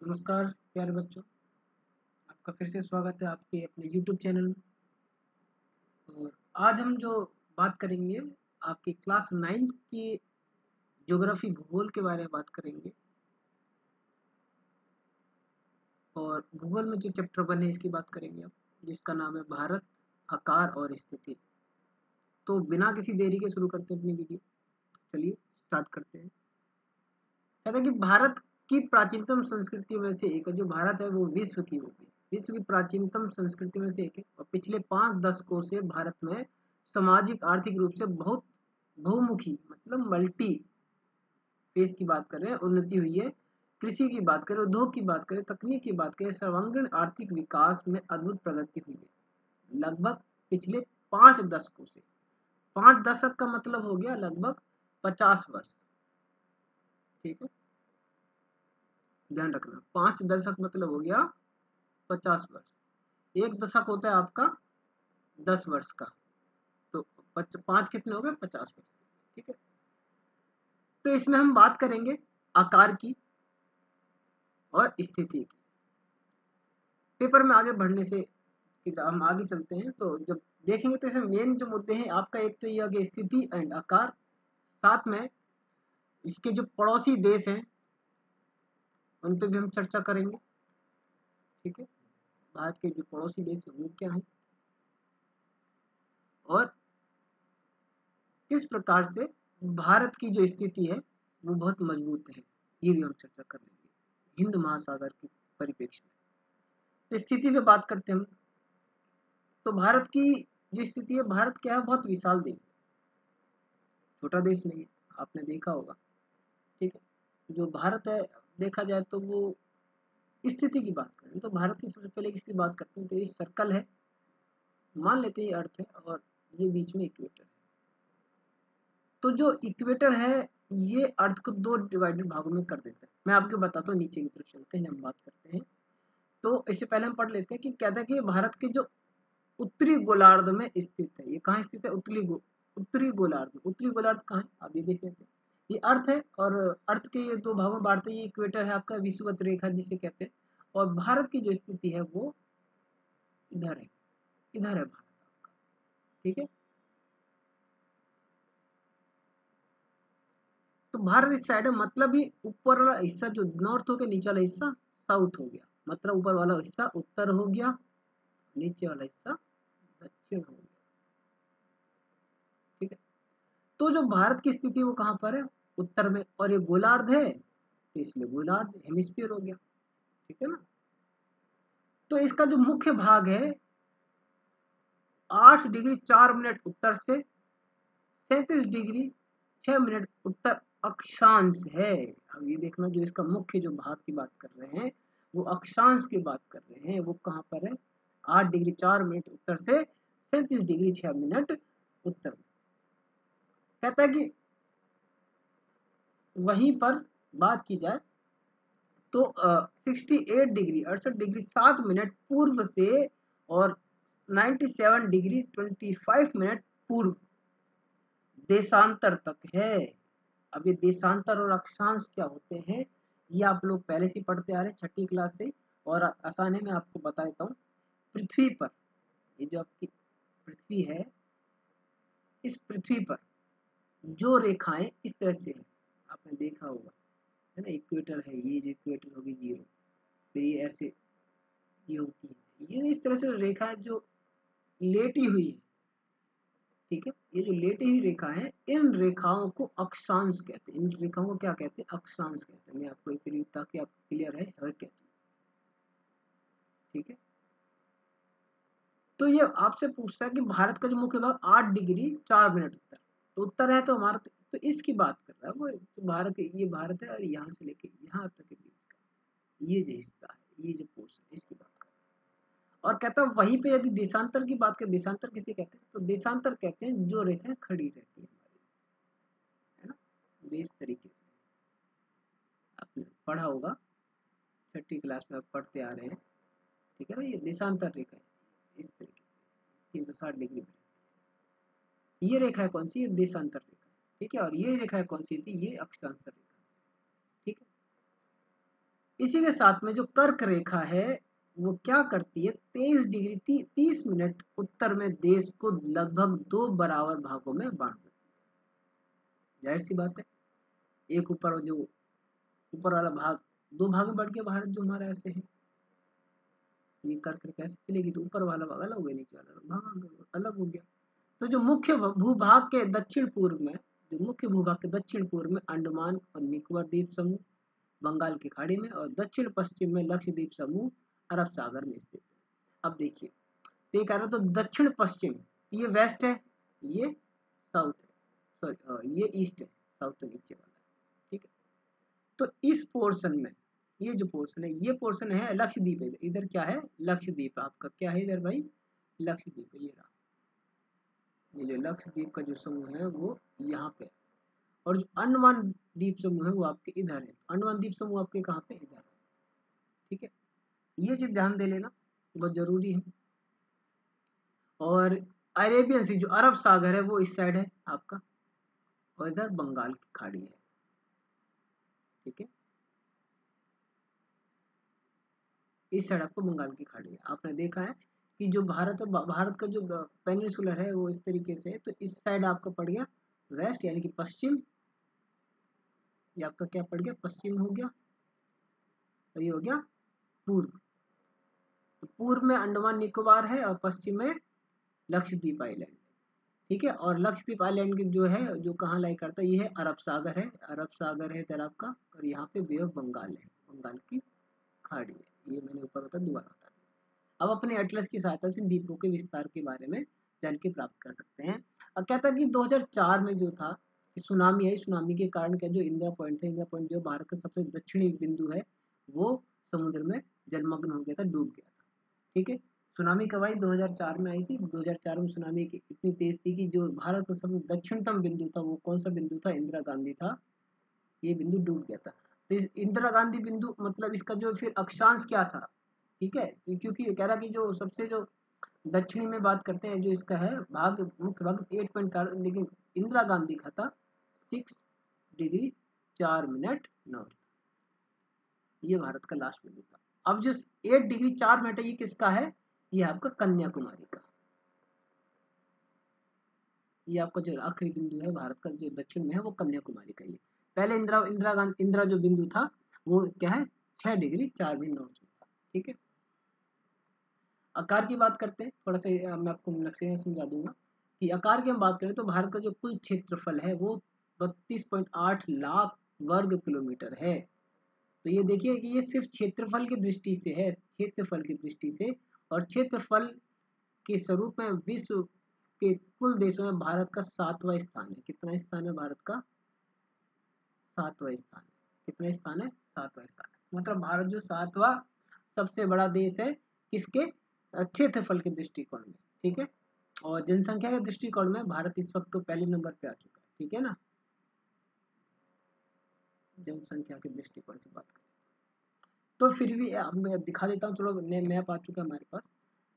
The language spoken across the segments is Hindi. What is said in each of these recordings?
नमस्कार प्यारे बच्चों, आपका फिर से स्वागत है आपके अपने YouTube चैनल में। और आज हम जो बात करेंगे आपकी क्लास 9 की ज्योग्राफी भूगोल के बारे में बात करेंगे। और भूगोल में जो चैप्टर 1 है इसकी बात करेंगे अब, जिसका नाम है भारत, आकार और स्थिति। तो बिना किसी देरी के शुरू करते हैं अपनी वीडियो। चलिए स्टार्ट करते हैं। कहते हैं कि भारत की प्राचीनतम संस्कृतियों में से एक है। जो भारत है वो विश्व की होगी, विश्व की प्राचीनतम संस्कृति में से एक है। और पिछले 5 दशकों से भारत में सामाजिक आर्थिक रूप से बहुत बहुमुखी मतलब मल्टी फेस की बात करें उन्नति हुई है। कृषि की बात करें, उद्योग की बात करें, तकनीक की बात करें, सर्वांगीण आर्थिक विकास में अद्भुत प्रगति हुई है लगभग पिछले 5 दशकों से। 5 दशक का मतलब हो गया लगभग 50 वर्ष। ठीक है, ध्यान रखना, 5 दशक मतलब हो गया 50 वर्ष। एक दशक होता है आपका 10 वर्ष का, तो 5 कितने हो गए 50 वर्ष। ठीक है, तो इसमें हम बात करेंगे आकार की और स्थिति की। पेपर में आगे बढ़ने से हम आगे चलते हैं, तो जब देखेंगे तो इसमें मेन जो मुद्दे हैं आपका, एक तो यह कि स्थिति एंड आकार, साथ में इसके जो पड़ोसी देश हैं उन पे भी हम चर्चा करेंगे। ठीक है, भारत के जो पड़ोसी देश हैं वो क्या है और किस प्रकार से भारत की जो स्थिति है वो बहुत मजबूत है, ये भी हम चर्चा कर लेंगे हिंद महासागर के परिप्रेक्ष्य में। तो स्थिति पे बात करते हैं हम। तो भारत की जो स्थिति है, भारत क्या है, बहुत विशाल देश है, छोटा देश नहीं है, आपने देखा होगा। ठीक है, जो भारत है देखा जाए तो वो स्थिति की बात करें तो भारत की सबसे पहले किसी बात करते हैं तो ये सर्कल है, मान लेते हैं ये अर्थ है और ये बीच में इक्वेटर है। तो जो इक्वेटर है ये अर्थ को 2 डिवाइडेड भागों में कर देता है। मैं आपको बताता हूँ, नीचे की तरफ चलते हैं जब हम बात करते हैं। तो इससे पहले हम पढ़ लेते हैं कि कहता है कि भारत के जो उत्तरी गोलार्ध में स्थित है। ये कहाँ स्थित है? उत्तरी गोलार्ध में। उत्तरी गोलार्ध कहाँ है आप ये देख लेते हैं। ये अर्थ है और अर्थ के ये 2 भागों में बांटते हैं। ये इक्वेटर है आपका, विषुवत रेखा जिसे कहते हैं। और भारत की जो स्थिति है वो इधर है, इधर है भारत आपका। ठीक है, तो भारत इस साइड है, मतलब ये ऊपर वाला हिस्सा जो नॉर्थ हो गया, नीचे वाला हिस्सा साउथ हो गया। मतलब ऊपर वाला हिस्सा उत्तर हो गया, नीचे वाला हिस्सा दक्षिण हो गया। ठीक है, तो जो भारत की स्थिति वो कहाँ पर है? उत्तर में। और ये गोलार्ध है तो इसलिए गोलार्ध हेमिस्फीयर हो गया। ठीक है ना। तो इसका जो मुख्य भाग है 8 डिग्री 4 मिनट उत्तर से 37 डिग्री 6 मिनट उत्तर अक्षांश है। अब ये देखना, जो इसका मुख्य जो भाग की बात कर रहे हैं वो अक्षांश की बात कर रहे हैं, वो कहाँ पर है? 8 डिग्री 4 मिनट उत्तर से 37 डिग्री 6 मिनट उत्तर में। कहता है कि वहीं पर बात की जाए तो 68 डिग्री 68 डिग्री 7 मिनट पूर्व से और 97 डिग्री 25 मिनट पूर्व देशांतर तक है। अब ये देशांतर और अक्षांश क्या होते हैं ये आप लोग पहले से पढ़ते आ रहे हैं 6ठी क्लास से। और आसान है, मैं आपको बता देता हूँ। पृथ्वी पर ये जो आपकी पृथ्वी है, इस पृथ्वी पर जो रेखाएं इस तरह से है, आपने देखा होगा, है ना। इक्वेटर है, ये जो इक्वेटर होगी 0, फिर ये ऐसे ये होती है, ये इस तरह से रेखा जो लेटी हुई है। ठीक है, ये जो लेटी हुई रेखा है, इन रेखाओं को अक्षांश कहते हैं। इन रेखाओं को क्या कहते हैं? अक्षांश कहते हैं। मैं आपको फिर ताकि आपको क्लियर है अगर क्या चीज। ठीक है, तो ये आपसे पूछता है कि भारत का जो मुख्य भाग 8 डिग्री 4 मिनट उत्तर, तो उत्तर है तो हमारा तो इसकी बात कर रहा है वो। तो भारत, ये भारत है और यहाँ से लेके यहाँ तक के बीच का ये जो हिस्सा है, ये जो पोर्शन है, इसकी बात कर रहा है। और कहता है वहीं पे यदि देशांतर की बात करें, देशांतर किसे कहते हैं? तो देशांतर कहते हैं जो रेखाएं खड़ी रहती है हमारी, है ना। इस तरीके से आपने पढ़ा होगा, 6ठी क्लास में आप पढ़ते आ रहे हैं। ठीक है ना, ये देशांतर रेखा है इस तरीके से 360 डिग्री में। ये रेखा है कौन सी? ये देशांतर रेखा है। ठीक है, और ये रेखा है कौन सी थी? ये अक्षांतर रेखा। ठीक है, इसी के साथ में जो कर्क रेखा है वो क्या करती है, 23 डिग्री 30 मिनट उत्तर में देश को लगभग 2 बराबर भागों में बांट देती है। जाहिर सी बात है, एक ऊपर जो ऊपर वाला भाग 2 भाग में बढ़ गया भारत जो हमारा ऐसे है, ये कर्क रेखा ऐसे चलेगी तो ऊपर वाला भाग अलग हो गया, नीचे वाला भाग अलग हो गया। तो जो मुख्य भूभाग के दक्षिण पूर्व में, जो मुख्य भूभाग के दक्षिण पूर्व में अंडमान और निकोबार द्वीप समूह बंगाल की खाड़ी में, और दक्षिण पश्चिम में लक्षद्वीप समूह अरब सागर में स्थित है। अब देखिए, तो ये कह रहा, तो दक्षिण पश्चिम, ये वेस्ट है, ये साउथ है, सॉरी ये ईस्ट है, साउथ तो नीचे वाला है, ठीक है। तो इस पोर्शन में, ये जो पोर्शन है, ये पोर्शन है लक्षद्वीप है, इधर क्या है, लक्षद्वीप आपका क्या है इधर भाई, लक्षद्वीप है, ये रहा, ये जो लक्षद्वीप का जो समूह है वो यहाँ पे, और जो अंडमान द्वीप समूह है वो आपके इधर है, अंडमान द्वीप समूह आपके कहाँ पे, इधर है, ठीक है। ये चीज ध्यान दे लेना, बहुत जरूरी है। और अरेबियन सी, जो अरब सागर है वो इस साइड है आपका, और इधर बंगाल की खाड़ी है, ठीक है, इस साइड आपको बंगाल की खाड़ी है। आपने देखा है कि जो भारत है, भारत का जो पेनिनसुलर है वो इस तरीके से है, तो इस साइड आपका पड़ गया वेस्ट यानी कि पश्चिम, ये आपका क्या पड़ गया, पश्चिम हो गया, और ये हो गया पूर्व। तो पूर्व में अंडमान निकोबार है और पश्चिम में लक्षद्वीप आइलैंड, ठीक है। और लक्षद्वीप आइलैंड की जो है, जो कहाँ लाई करता है, ये है अरब सागर है, अरब सागर है इधर आपका, और यहाँ पे बे ऑफ बंगाल है, बंगाल की खाड़ी है, ये मैंने ऊपर दोबारा बता दिया। अब अपने एटलस की सहायता से द्वीपों के विस्तार के बारे में जानकारी प्राप्त कर सकते हैं। अब कहता है कि 2004 में जो था कि सुनामी आई, सुनामी के कारण क्या, जो इंदिरा पॉइंट है, इंदिरा पॉइंट जो भारत का सबसे दक्षिणी बिंदु है, वो समुद्र में जलमग्न हो गया था, डूब गया था, ठीक है। सुनामी कब आई, 2004 में आई थी। 2004 में सुनामी इतनी तेज थी कि जो भारत का सबसे दक्षिणतम बिंदु था, वो कौन सा बिंदु था, इंदिरा गांधी था, ये बिंदु डूब गया था। तो इस इंदिरा गांधी बिंदु मतलब इसका जो फिर अक्षांश क्या था, ठीक है, क्योंकि कह रहा कि जो सबसे जो दक्षिणी में बात करते हैं, जो इसका है भाग, मुख्य भाग 8.4, लेकिन इंदिरा गांधी का था 6 डिग्री 4 मिनट नॉर्थ, ये भारत का लास्ट बिंदु था। अब जो 8 डिग्री 4 मिनट है, ये किसका है, ये आपका कन्याकुमारी का, ये आपका जो आखिरी बिंदु है भारत का जो दक्षिण में है, वो कन्याकुमारी का ही है। पहले इंदिरा जो बिंदु था वो क्या है, 6 डिग्री 4 मिनट नॉर्थ में था, ठीक है। आकार की बात करते हैं, थोड़ा सा मैं आपको नक्शे में समझा दूंगा कि आकार की हम बात करें तो भारत का जो कुल क्षेत्रफल है वो 32.8 लाख वर्ग किलोमीटर है। तो ये देखिए कि ये सिर्फ क्षेत्रफल की दृष्टि से है, क्षेत्रफल की दृष्टि से, और क्षेत्रफल के स्वरूप में विश्व के कुल देशों में भारत का 7वां स्थान है। कितना स्थान है भारत का, 7वां स्थान है। कितना स्थान है, 7वां स्थान है। मतलब भारत जो 7वां सबसे बड़ा देश है, किसके, क्षेत्रफल के दृष्टिकोण में, ठीक है। और जनसंख्या के दृष्टिकोण में भारत इस वक्त तो पहले नंबर पे आ चुका है, ठीक है ना, जनसंख्या के दृष्टिकोण से बात करें तो। फिर भी मैं दिखा देता हूँ, थोड़ा मैप आ चुका है हमारे पास।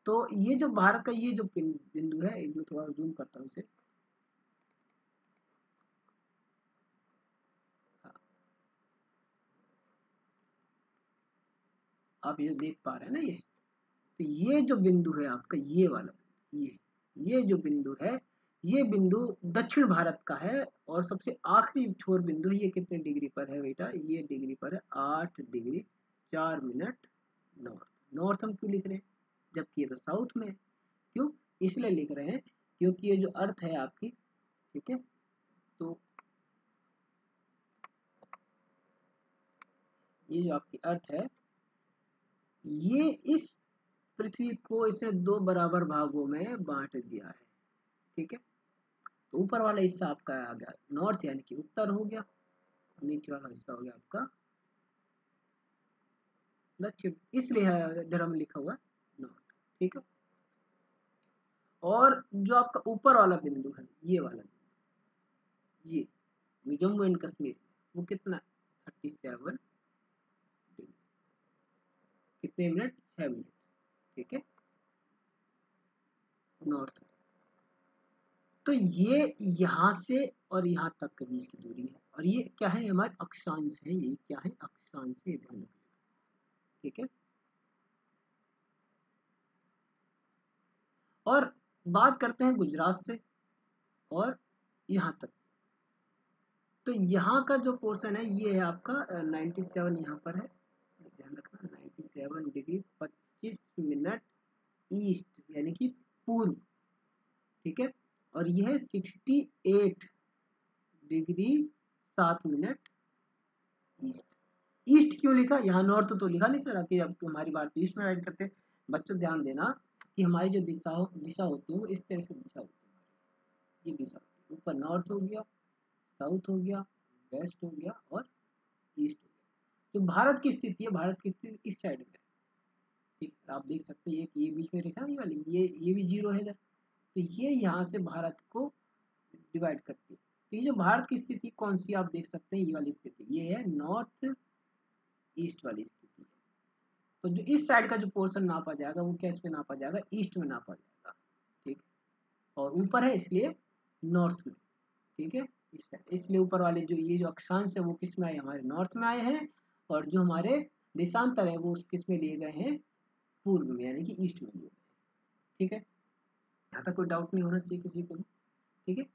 तो ये जो भारत का ये जो बिंदु है, इसमें थोड़ा जूम करता हूँ इसे, हाँ, आप ये देख पा रहे हैं ना, ये तो ये जो बिंदु है आपका, ये वाला, ये जो बिंदु है, ये बिंदु दक्षिण भारत का है, और सबसे आखिरी छोर बिंदु ये कितने डिग्री पर है बेटा, ये डिग्री पर है 8 डिग्री 4 मिनट नॉर्थ। नॉर्थ हम क्यों लिख रहे हैं, जबकि ये तो साउथ में है, क्यों, इसलिए लिख रहे हैं क्योंकि ये जो अर्थ है आपकी, ठीक है, तो ये जो आपकी अर्थ है, ये इस पृथ्वी को इसने 2 बराबर भागों में बांट दिया है, ठीक है। तो ऊपर वाला हिस्सा आपका आ गया नॉर्थ यानी कि उत्तर हो गया, नीचे वाला हिस्सा हो गया आपका दक्षिण, इसलिए इधर हम लिखा हुआ नॉर्थ, ठीक है। और जो आपका ऊपर वाला बिंदु है, ये वाला, ये जम्मू एंड कश्मीर, वो कितना, 37 डिग्री, कितने मिनट, 6 मिनट, ठीक है, नॉर्थ में। तो ये यहाँ से और यहाँ तक के बीच की दूरी है, और ये क्या है, हमारे अक्षांश है, ये क्या है, अक्षांश है, ध्यान रखिए। ठीक है। और बात करते हैं गुजरात से और यहाँ तक, तो यहाँ का जो पोर्शन है ये है आपका 97 यहाँ पर है, ध्यान रखना 97 डिग्री 25 मिनट ईस्ट यानी कि पूर्व, ठीक है। और यह है 68 डिग्री 7 मिनट ईस्ट। ईस्ट क्यों लिखा, यहाँ नॉर्थ तो लिखा नहीं सर कि अब हमारी बात तो ईस्ट में राइट करते हैं। बच्चों ध्यान देना कि हमारी जो दिशा होती है वो इस तरह से दिशा होती है, ये दिशा होती है, ऊपर नॉर्थ हो गया, साउथ हो गया, वेस्ट हो गया और ईस्ट हो गया। तो भारत की स्थिति है, भारत की स्थिति इस साइड में, ठीक है। आप देख सकते हैं ये बीच में रेखा नहीं वाली, ये भी जीरो है इधर, तो ये यहाँ से भारत को डिवाइड करती है। तो ये जो भारत की स्थिति कौन सी आप देख सकते हैं, ये वाली स्थिति, ये है नॉर्थ ईस्ट वाली स्थिति है। तो जो इस साइड का जो पोर्शन नापा जाएगा वो क्या इसमें नापा जाएगा, ईस्ट में नापा जाएगा, ठीक है। और ऊपर है इसलिए नॉर्थ में, ठीक है, इस साइड, इसलिए ऊपर वाले जो ये जो अक्षांश है वो किस में आए, हमारे नॉर्थ में आए हैं, और जो हमारे देशांतर है वो किस में लिए गए हैं, पूर्व में यानी कि ईस्ट में लिए गए, ठीक है। यहाँ तक कोई डाउट नहीं होना चाहिए किसी को भी, ठीक है।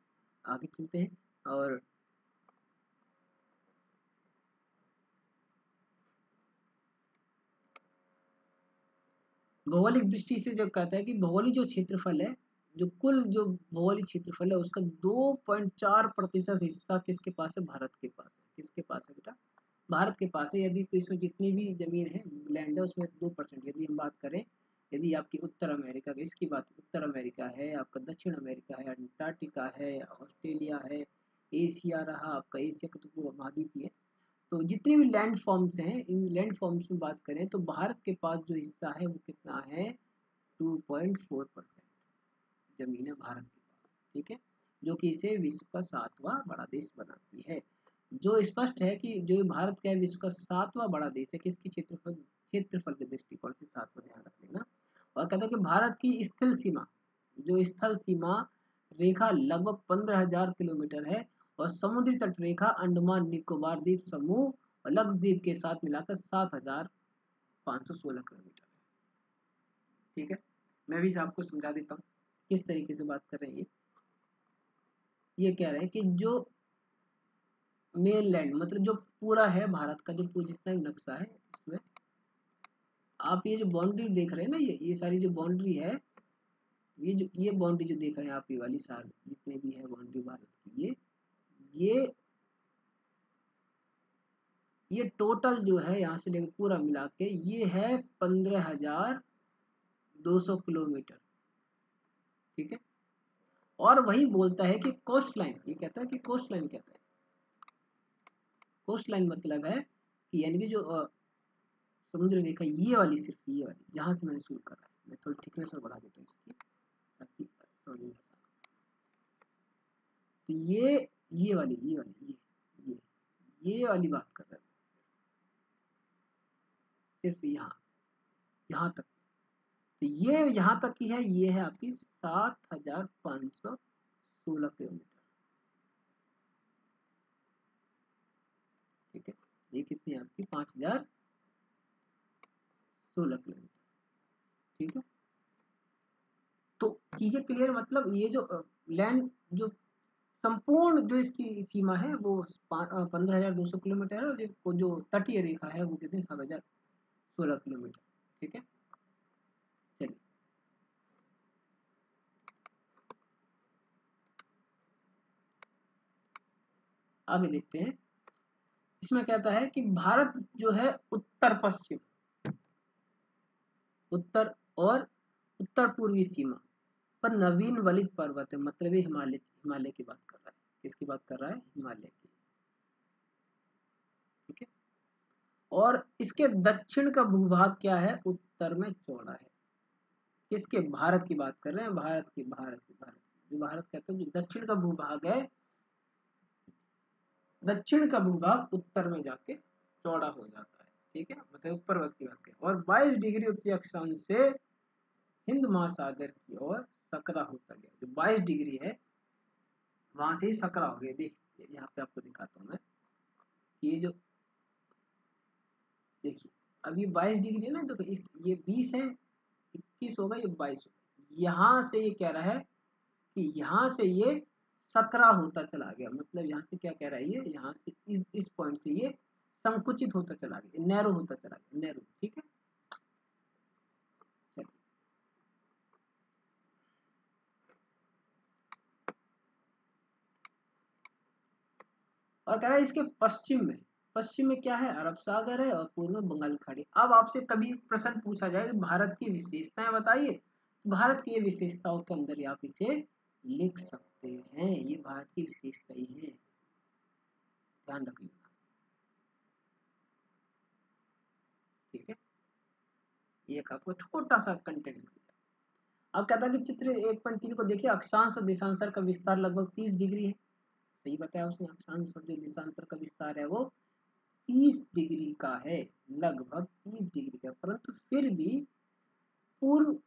आगे चलते हैं। और भौगोलिक दृष्टि से जब कहता है कि भौगोलिक जो क्षेत्रफल है, जो कुल जो भौगोलिक क्षेत्रफल है उसका 2.4% हिस्सा किसके पास है, भारत के पास है। किसके पास है बेटा, भारत के पास है। यदि इसमें जितनी भी जमीन है लैंड है उसमें 2%, यदि हम बात करें, यदि आपकी उत्तर अमेरिका की इसकी बात, उत्तर अमेरिका है, आपका दक्षिण अमेरिका है, अंटार्कटिका है, ऑस्ट्रेलिया है, एशिया रहा आपका, एशिया का तो पूरा महाद्वीप ही है। तो जितने भी लैंड फॉर्म्स हैं, इन लैंड फॉर्म्स में बात करें तो भारत के पास जो हिस्सा है वो कितना है, 2.4% जमीन है भारत के पास, ठीक है, जो कि इसे विश्व का 7वां बड़ा देश बनाती है। जो स्पष्ट है कि जो भारत का है विश्व का 7वां बड़ा देश है, किसकी क्षेत्रफल के दृष्टिकोण से 7वां, ध्यान रख लेना। और कहता है कि भारत की स्थल सीमा, जो स्थल सीमा रेखा लगभग 15,000 किलोमीटर है, और समुद्री तट रेखा अंडमान निकोबार द्वीप समूह और लक्षद्वीप के साथ मिलाकर 7,516 किलोमीटर है, ठीक है। मैं भी आपको समझा देता हूँ किस तरीके से बात कर रहे हैं। ये कह रहे हैं कि जो मेन लैंड मतलब जो पूरा है भारत का, जो पूरा जितना भी नक्शा है इसमें आप ये जो बाउंड्री देख रहे हैं ना, ये सारी जो बाउंड्री है, ये बाउंड्री जो देख रहे हैं आप, ये वाली सारी जितने भी है बाउंड्री भारत की, ये ये टोटल जो है यहाँ से लेकर पूरा मिला के ये है 15,200 किलोमीटर, ठीक है। और वही बोलता है कि कोस्ट लाइन, ये कहता है कि कोस्ट लाइन, कहता है कोस्ट लाइन मतलब है कि यानी कि जो समुद्र रेखा ये वाली, सिर्फ ये वाली जहाँ से मैंने शुरू करा है, मैं थोड़ी थिकनेस और बढ़ा देता हूँ इसकी ताकि समझ में आए। तो ये वाली ये वाली बात कर रहा है, सिर्फ यहाँ तक। तो ये यहाँ तक की है, ये है आपकी 7,516 किलोमीटर, ठीक है। ये कितनी है आपकी 5,016 किलोमीटर, ठीक है। तो चीजें क्लियर, मतलब ये जो लैंड जो संपूर्ण जो इसकी सीमा है वो 15,200 किलोमीटर है, और जो तटीय रेखा है वो कितनी 7,016 किलोमीटर, ठीक है। चलिए आगे देखते हैं। इसमें कहता है कि भारत जो है उत्तर पश्चिम, उत्तर और उत्तर पूर्वी सीमा पर नवीन वलित पर्वत है, मतलब ये हिमालय की बात कर रहा है। किसकी बात कर रहा है, हिमालय की, ठीक है। और इसके दक्षिण का भूभाग क्या है, उत्तर में चौड़ा है। किसके, भारत की बात कर रहे हैं, भारत जो भारत कहते हैं, जो दक्षिण का भूभाग है, दक्षिण का भूभाग उत्तर में जाके चौड़ा हो जाता है, ठीक है, मतलब पर्वत की बात करें। और 22 डिग्री उत्तरी अक्षांश से हिंद महासागर की ओर सकरा होता गया। जो 22 डिग्री है वहां से ही सकरा हो गया। यहाँ पे आपको दिखाता हूँ मैं, ये जो देखिए अब ये 22 डिग्री है ना, देखो इस ये 20 है, 21 होगा, ये 22 होगा। यहाँ से ये कह रहा है कि यहाँ से ये सकरा होता चला गया, मतलब यहाँ से क्या कह रहा है, ये यहाँ से इस पॉइंट से ये संकुचित होता चला गया, नैरो होता चला गया, नैरो। ठीक है, चलिए और कह रहा है इसके पश्चिम में क्या है, अरब सागर है, और पूर्व में बंगाल की खाड़ी। अब आपसे कभी प्रश्न पूछा जाए कि भारत की विशेषताएं बताइए, तो भारत की ये विशेषताओं के अंदर आप इसे लिख सकते हैं, ये भारत की विशेषता ही है, ध्यान रखिएगा। ठीक है, ये एक आपको छोटा सा कंटेंट मिल जाए। अब कहता है कि चित्र 1.3 को देखिए, अक्षांश और देशांतर का विस्तार लगभग 30 डिग्री है। सही बताया उसने, अक्षांश और जो देशांतर का विस्तार है वो 30 डिग्री का है, लगभग 30 डिग्री का, परंतु फिर भी पूर्व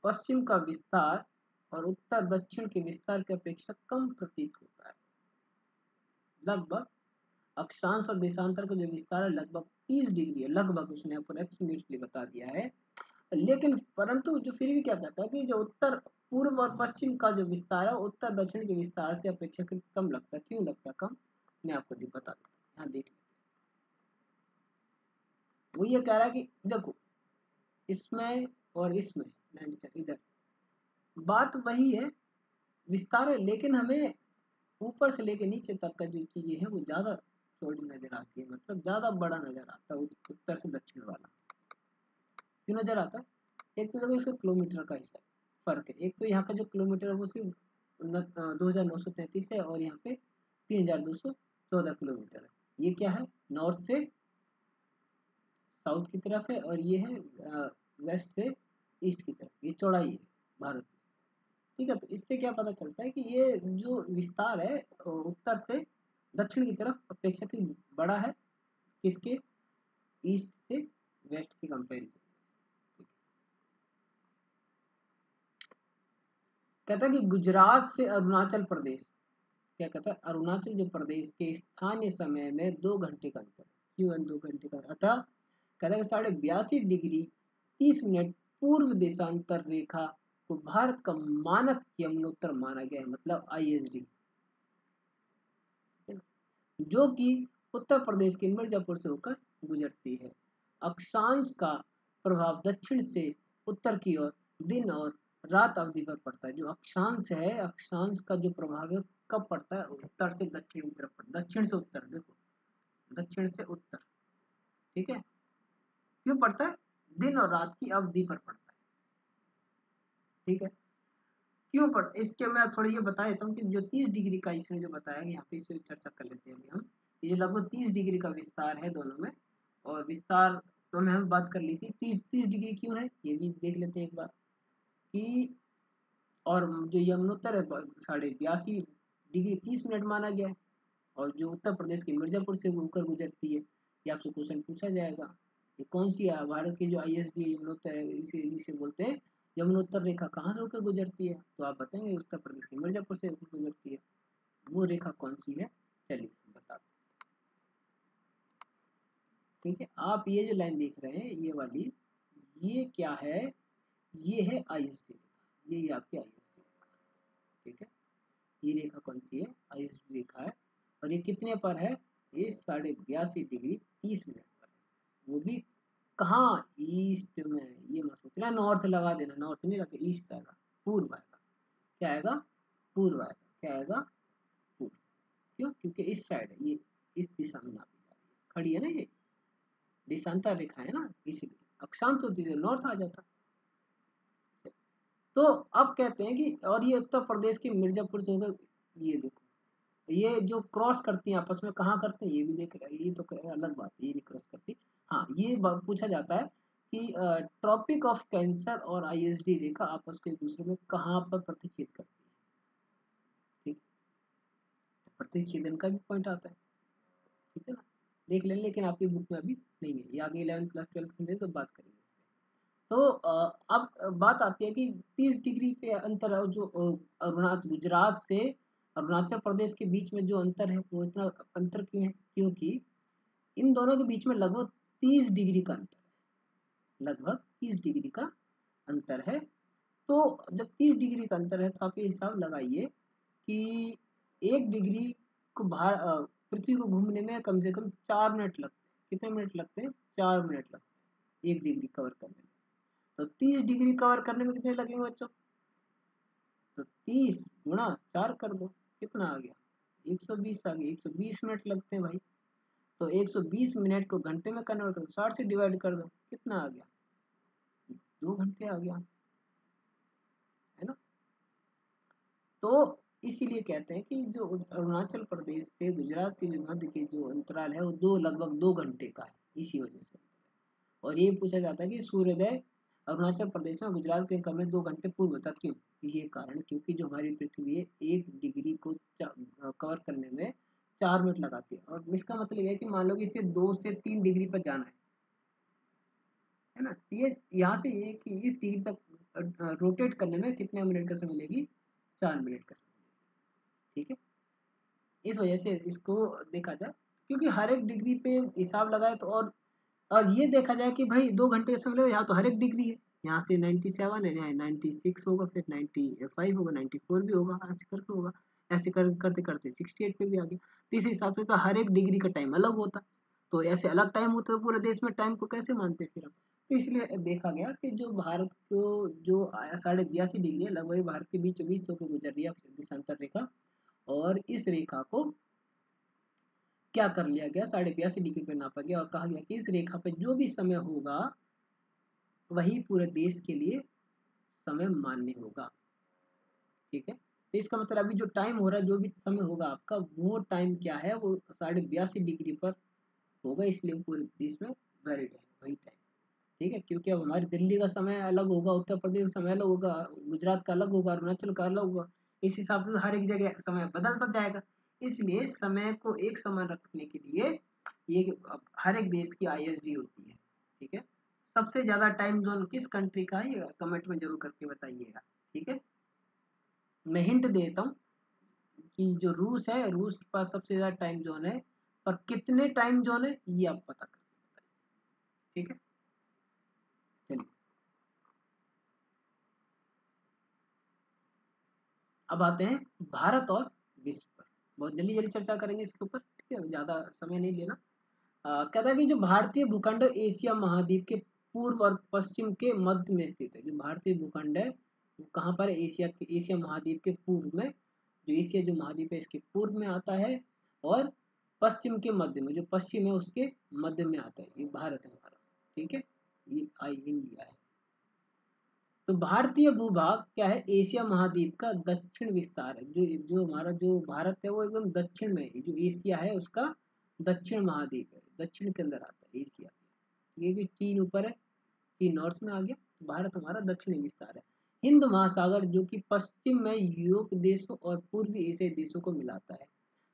पश्चिम का विस्तार और उत्तर दक्षिण के विस्तार की अपेक्षा कम प्रतीत होता है। लगभग अक्षांश और देशांतर का जो विस्तार है लगभग 30 डिग्री है, लगभग उसने अप्रोक्सीमेटली बता दिया है। लेकिन परंतु जो फिर भी क्या कहता है कि जो उत्तर पूर्व और पश्चिम का जो विस्तार है उत्तर दक्षिण के विस्तार से अपेक्षाकृत कम लगता है। क्यों लगता है कम, मैं आपको बता देता हूँ, यहाँ देख लेते हैं। वो ये कह रहा है कि देखो इसमें और इसमें इधर बात वही है, विस्तार है, लेकिन हमें ऊपर से लेकर नीचे तक का जो चीजें हैं वो ज्यादा चौड़ी नजर आती है, मतलब ज्यादा बड़ा नजर आता है उत्तर से दक्षिण वाला। क्यों नजर आता है, एक तो देखो इसका किलोमीटर का हिस्सा फर्क है, एक तो यहाँ का जो किलोमीटर है वो सिर्फ 2933 है, और यहाँ पे 3214 किलोमीटर है। ये क्या है, नॉर्थ से साउथ की तरफ है, और ये है वेस्ट से ईस्ट की तरफ, ये चौड़ाई है भारत में। ठीक है, तो इससे क्या पता चलता है कि ये जो विस्तार है उत्तर से दक्षिण की तरफ अपेक्षाकृत बड़ा है, किसके, ईस्ट से वेस्ट के कंपेरिजन। कहता है कि गुजरात से अरुणाचल प्रदेश, क्या कहता है, अरुणाचल जो प्रदेश के स्थानीय समय में 2 घंटे का अंतर है। क्यों 2 घंटे का, अतः कहता है कि 82.5 डिग्री 30 मिनट पूर्व देशांतर रेखा को भारत का मानक यमुनोत्तर माना गया है, मतलब ISD, जो कि उत्तर प्रदेश के मिर्जापुर से होकर गुजरती है। अक्षांश का प्रभाव दक्षिण से उत्तर की ओर दिन और रात अवधि पर पड़ता है। जो अक्षांश है, अक्षांश का जो प्रभाव है कब पड़ता है, उत्तर से दक्षिण की तरफ, दक्षिण से उत्तर, देखो दक्षिण से उत्तर। ठीक है, क्यों पड़ता है, दिन और रात की अवधि पर पड़ता है। ठीक है, क्यों पड़, इसके मैं थोड़ी ये बता देता हूँ कि जो 30 डिग्री का इसने जो बताया, यहाँ पे इस चर्चा कर लेते हैं अभी हम। ये जो लगभग 30 डिग्री का विस्तार है दोनों में, और विस्तार तो में हम बात कर ली थी, 30 डिग्री क्यों है ये भी देख लेते हैं एक बार कि, और जो यमुनोत्तर है 82.5 डिग्री 30 मिनट माना गया है, और जो उत्तर प्रदेश के मिर्जापुर से होकर गुजरती है, ये आपसे क्वेश्चन पूछा जाएगा। ये कौन सी है भारत की जो ISD यमुनोत्तर है, इसे बोलते हैं यमुनोत्तर रेखा, कहाँ से होकर गुजरती है, तो आप बताएंगे उत्तर प्रदेश के मिर्जापुर से होकर गुजरती है। वो रेखा कौन सी है, चलिए बताते हैं। ठीक है, आप ये जो लाइन देख रहे हैं ये वाली, ये क्या है, ये है ISD रेखा, ये आपकी ISD रेखा। ठीक है, ये रेखा कौन सी है, ISD रेखा है, और ये कितने पर है, ये 82.5 डिग्री 30 मिनट पर है। वो भी कहाँ, ईस्ट में, ये मत सोचना नॉर्थ लगा देना, नॉर्थ नहीं लगा, ईस्ट आएगा, पूर्व आएगा, क्या आएगा, पूर्व आएगा, क्या आएगा, पूर्व। क्यों, क्योंकि इस साइड है, ये इस दिशा में नापी जा रही है, खड़ी है ना, ये दिशांतर रेखा है ना, इसीलिए अक्षांश होती है नॉर्थ आ जाता। तो अब कहते हैं कि, और ये उत्तर प्रदेश के मिर्जापुर से होकर, ये देखो ये जो क्रॉस करती हैं आपस में, कहाँ करते हैं ये भी देख रहे हैं, ये तो अलग बात है, ये नहीं क्रॉस करती। हाँ, ये पूछा जाता है कि ट्रॉपिक ऑफ कैंसर और ISD रेखा आपस को एक दूसरे में कहाँ पर प्रतिच्छेद करती है। ठीक, प्रतिच्छेदन का भी पॉइंट आता है। ठीक है ना, देख लें, लेकिन आपकी बुक में अभी नहीं है, ये आगे 11th क्लास 12th में तो बात करेंगे। तो अब बात आती है कि 30 डिग्री पे अंतर है, जो अरुणाचल गुजरात से अरुणाचल प्रदेश के बीच में जो अंतर है वो इतना अंतर क्यों है, क्योंकि इन दोनों के बीच में लगभग 30 डिग्री का अंतर है। लगभग 30 डिग्री का अंतर है। तो जब 30 डिग्री का अंतर है तो आप ये हिसाब लगाइए कि 1 डिग्री को पृथ्वी को घूमने में कम से कम 4 मिनट लगते हैं। कितने मिनट लगते हैं? 4 मिनट लगते हैं 1 डिग्री कवर करने में। तो 30 डिग्री कवर करने में कितने लगेंगे बच्चों? तो 30 गुणा 4 कर दो, कितना आ गया? 120 आ गया। 120 मिनट लगते हैं भाई। तो 120 मिनट को घंटे में कन्वर्ट कर दो, 60 से डिवाइड कर दो, कितना आ गया? 2 घंटे आ गया, है ना। तो इसीलिए कहते हैं कि जो अरुणाचल प्रदेश से गुजरात के जो मध्य के जो अंतराल है वो लगभग 2 घंटे का है, इसी वजह से। और ये पूछा जाता है कि सूर्योदय अरुणाचल प्रदेश में गुजरात के क्रम में 2 घंटे पूर्व होता, क्यों? ये कारण क्योंकि जो हमारी पृथ्वी है 1 डिग्री को कवर करने में 4 मिनट लगाती है। और इसका मतलब ये है कि मान लो कि इसे 2 से 3 डिग्री पर जाना है ना। ये यहाँ से ये कि इस डिग्री तक रोटेट करने में कितने मिनट का समय लेगी? 4 मिनट का समय। ठीक है, इस वजह से इसको देखा जाए, क्योंकि हर एक डिग्री पे हिसाब लगाए तो और ये देखा जाए कि भाई 2 घंटे का समय लगेगा, यहाँ तो हर एक डिग्री है। यहाँ से 97 है, यहाँ 96 होगा, फिर 95 होगा, 94 भी होगा, ऐसे करके होगा। ऐसे करते करते 68 पे भी आ गया। तो इस हिसाब से तो हर एक डिग्री का टाइम अलग होता। तो ऐसे अलग टाइम होता है पूरे देश में, टाइम को कैसे मानते फिर हम? तो इसलिए देखा गया कि जो भारत को जो 82.5 डिग्री है, लगभग भारत के बीचों बीच होकर गुजर रही है देशांतर रेखा। और इस रेखा को क्या कर लिया गया? 82.5 डिग्री पे नापा गया और कहा गया कि इस रेखा पे जो भी समय होगा वही पूरे देश के लिए समय मान्य होगा। ठीक है, तो इसका मतलब अभी जो टाइम हो रहा है, जो भी समय होगा आपका, वो टाइम क्या है? वो 82.5 डिग्री पर होगा, इसलिए पूरे देश में वैलिड है वही टाइम। ठीक है, क्योंकि अब हमारी दिल्ली का समय अलग होगा, उत्तर प्रदेश का समय अलग होगा, गुजरात का अलग होगा, अरुणाचल का अलग होगा। इस हिसाब से हर एक जगह समय बदलता जाएगा। इसलिए समय को एक समान रखने के लिए ये हर एक देश की ISD होती है। ठीक है, सबसे ज्यादा टाइम जोन किस कंट्री का है, ये कमेंट में जरूर करके बताइएगा। ठीक है, मैं हिंट देता हूँ कि जो रूस है, रूस के पास सबसे ज्यादा टाइम जोन है, पर कितने टाइम जोन है ये आप पता करके बताइए। ठीक है, चलिए अब आते हैं भारत और विश्व पर। बहुत जल्दी जल्दी चर्चा करेंगे इसके ऊपर, ठीक है, ज़्यादा समय नहीं लेना। कहता है कि जो भारतीय भूखंड एशिया महाद्वीप के पूर्व और पश्चिम के मध्य में स्थित है। जो भारतीय भूखंड है वो कहाँ पर है? एशिया महाद्वीप के पूर्व में। जो एशिया जो महाद्वीप है इसके पूर्व में आता है, और पश्चिम के मध्य में, जो पश्चिम है उसके मध्य में आता है। ये भारत है हमारा। ठीक है, ये इंडिया है। तो भारतीय भूभाग क्या है? एशिया महाद्वीप का दक्षिण विस्तार है। जो जो हमारा जो भारत है वो एकदम दक्षिण में है। जो एशिया है उसका दक्षिण महाद्वीप है, दक्षिण के अंदर आता है एशिया। ये कि चीन ऊपर है, चीन नॉर्थ में आ गया, भारत हमारा दक्षिणी विस्तार है। हिंद महासागर जो कि पश्चिम में यूरोप देशों और पूर्वी एशियाई देशों को मिलाता है।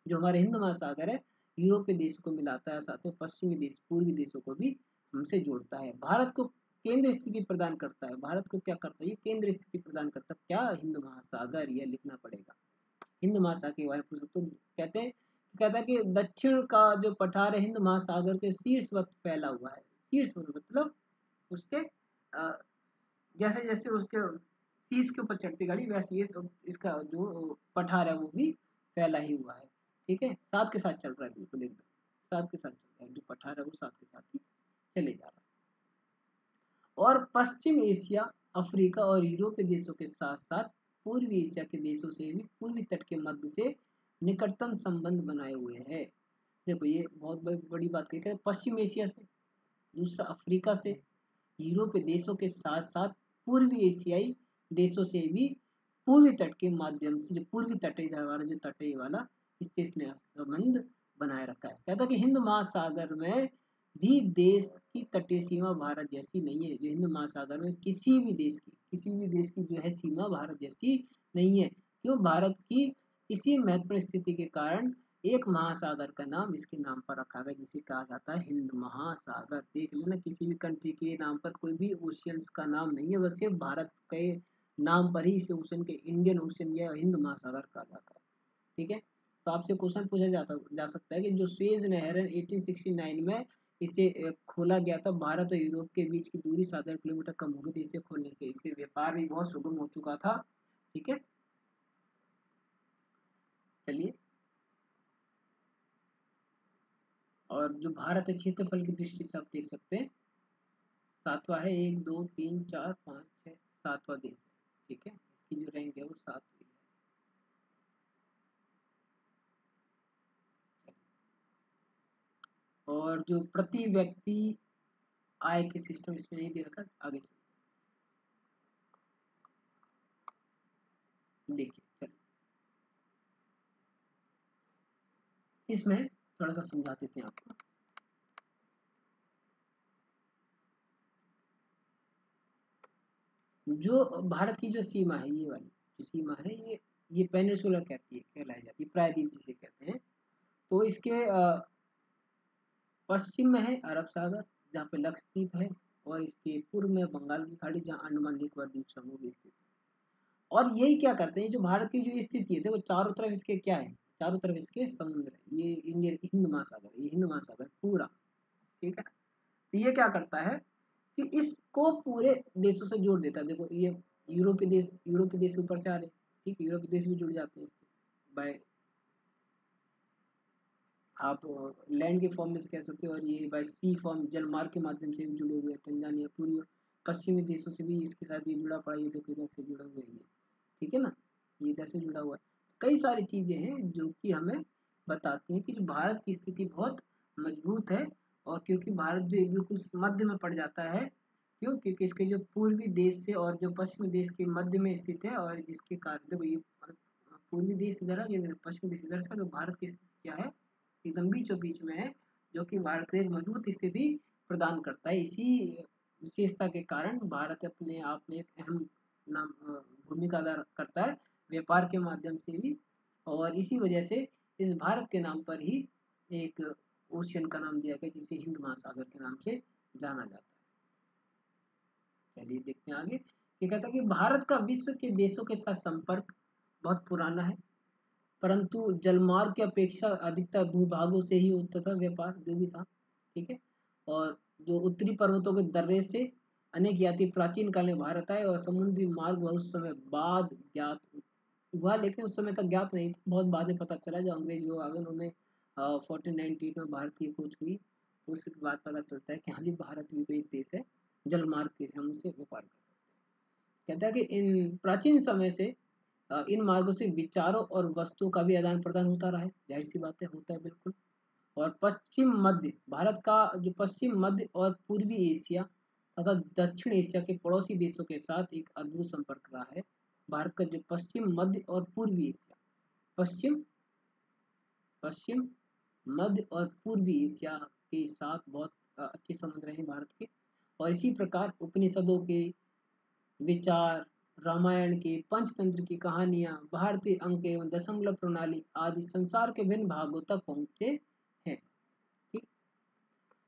जो हमारे हिंद महासागर है यूरोपीय देशों को मिलाता है, साथ में पश्चिमी देश पूर्वी देशों को भी हमसे जोड़ता है। भारत को केंद्र स्थिति प्रदान करता है। भारत को क्या करता है? ये केंद्र स्थिति प्रदान करता है। क्या? हिंद महासागर, यह लिखना पड़ेगा। हिंद महासागर के बारे में पूछ सकते हो। कहते हैं, कहता है कि दक्षिण का जो पठार है हिंद महासागर के शीर्षवत फैला हुआ है। शीर्षवत मतलब उसके जैसे जैसे उसके शीर्ष के ऊपर चढ़ती गाड़ी, वैसे ये तो इसका जो पठार है वो भी फैला ही हुआ है। ठीक है, साथ के साथ चल रहा है, बिल्कुल एकदम साथ के साथ चल रहा है। जो पठार है वो साथ के साथ ही चले जा रहा है। और पश्चिम एशिया, अफ्रीका और यूरोपीय देशों के साथ साथ पूर्वी एशिया के देशों से भी पूर्वी तट के मध्य से निकटतम संबंध बनाए हुए हैं। देखो ये बहुत बड़ी बात कही है। पश्चिम एशिया से, दूसरा अफ्रीका से, यूरोपीय देशों के साथ साथ पूर्वी एशियाई देशों से भी पूर्वी तट के माध्यम से, जो पूर्वी तटीय वाला जो तटीय वाला, इससे इसने संबंध बनाए रखा है। कहता है कि हिंद महासागर में भी देश की तटीय सीमा भारत जैसी नहीं है। जो हिंद महासागर में किसी भी देश की जो है सीमा भारत जैसी नहीं है। क्यों? भारत की इसी महत्वपूर्ण स्थिति के कारण एक महासागर का नाम इसके नाम पर रखा गया, जिसे कहा जाता है हिंद महासागर। देख लेना, किसी भी कंट्री के नाम पर कोई भी ओशियंस का नाम नहीं है, बस सिर्फ भारत के नाम पर ही इसे ओशन के इंडियन ओशन या हिंद महासागर कहा जाता है। ठीक है, तो आपसे क्वेश्चन पूछा जा सकता है कि जो सुएज नहर 1869 में इसे खोला गया था। भारत और यूरोप के बीच की दूरी 7,000 किलोमीटर कम हो गई थी इसे खोलने से। इससे व्यापार भी बहुत सुगम हो चुका था। ठीक है, चलिए। और जो भारत है क्षेत्रफल की दृष्टि से आप देख सकते हैं सातवां है, 1 2 3 4 5 6 सातवां देश है। ठीक है, इसकी जो रैंक है वो सातवीं है। और जो प्रति व्यक्ति आय के सिस्टम इसमें नहीं दे रखा, आगे चलिए देखिए। चलिए इसमें थोड़ा सा समझा देते हैं आपको। जो भारत की जो सीमा है, ये वाली जो सीमा है, ये पेनिनसुलर कहलाई जाती है, प्रायद्वीप जिसे कहते हैं। तो इसके पश्चिम में है अरब सागर, जहाँ पे लक्षद्वीप है, और इसके पूर्व में बंगाल की खाड़ी, जहाँ अंडमान निकोबार द्वीप समूह भी स्थित है। और यही क्या करते हैं, जो भारत की जो स्थिति है, देखो चारों तरफ इसके क्या है, चारों तरफ इसके समुद्र है। ये इंडियन हिंद महासागर, ये हिंद महासागर पूरा। ठीक है, तो ये क्या करता है कि इसको पूरे देशों से जोड़ देता है। देखो ये यूरोपीय देश ऊपर से आ रहे हैं। ठीक है, यूरोपीय देश भी जुड़ जाते हैं इससे बाय, आप लैंड के फॉर्म में से कह सकते हो, और ये बाय सी फॉर्म जल मार्ग के माध्यम से भी जुड़े हुए हैं। तंजानिया पूर्वी पश्चिमी देशों से भी इसके साथ ये जुड़ा पड़ा, ये देखो इधर से जुड़ा हुआ है ये। ठीक है ना, ये इधर से जुड़ा हुआ है। कई सारी चीजें हैं जो कि हमें बताती हैं कि जो भारत की स्थिति बहुत मजबूत है। और क्योंकि भारत जो है बिल्कुल मध्य में पड़ जाता है, क्यों, क्योंकि इसके जो पूर्वी देश से और जो पश्चिमी देश के मध्य में स्थित है, और जिसके कारण देखो ये पूर्वी देश इधर है, ये पश्चिमी देश इधर से, तो भारत की स्थिति क्या है, एकदम बीचों बीच में है, जो कि भारत को एक मजबूत स्थिति प्रदान करता है। इसी विशेषता के कारण भारत अपने आप में एक अहम नाम भूमिका अदा करता है, व्यापार के माध्यम से भी। और इसी वजह से इस भारत के नाम पर ही एक ओशियन का नाम दिया गया, जिसे हिंद महासागर के नाम से जाना जाता है। चलिए देखते हैं आगे। ये कहता है कि भारत का विश्व के देशों के साथ संपर्क बहुत पुराना है, परंतु जलमार्ग की अपेक्षा अधिकतर भूभागों से ही होता था व्यापार, जो भी था। ठीक है, और जो उत्तरी पर्वतों के दर्रे से अनेक यात्री प्राचीन काल में भारत आए, और समुद्री मार्ग वह उस समय बाद ज्ञात हुआ, लेकिन उस समय तक ज्ञात नहीं था, बहुत बाद में पता चला। जब अंग्रेज लोग आ गए, उन्होंने 1498 में भारत की खोज की, तो उसके बाद पता चलता है कि हाँ जी, भारत भी कोई एक देश है, जल मार्ग के हम से व्यापार कर सकते हैं। कहता है कि इन प्राचीन समय से इन मार्गों से विचारों और वस्तुओं का भी आदान प्रदान होता रहा है, जाहिर सी बात है, होता है बिल्कुल। और पश्चिम मध्य भारत का जो पश्चिम मध्य और पूर्वी एशिया तथा दक्षिण एशिया के पड़ोसी देशों के साथ एक अद्भुत संपर्क रहा है। भारत का जो पश्चिम मध्य और पूर्वी एशिया, पश्चिम पश्चिम मध्य और पूर्वी एशिया के साथ बहुत अच्छे संबंध रहे भारत के। और इसी प्रकार उपनिषदों के विचार, रामायण के पंचतंत्र की कहानियां, भारतीय अंक एवं दशमलव प्रणाली आदि संसार के विभिन्न भागों तक पहुंचे हैं। ठीक,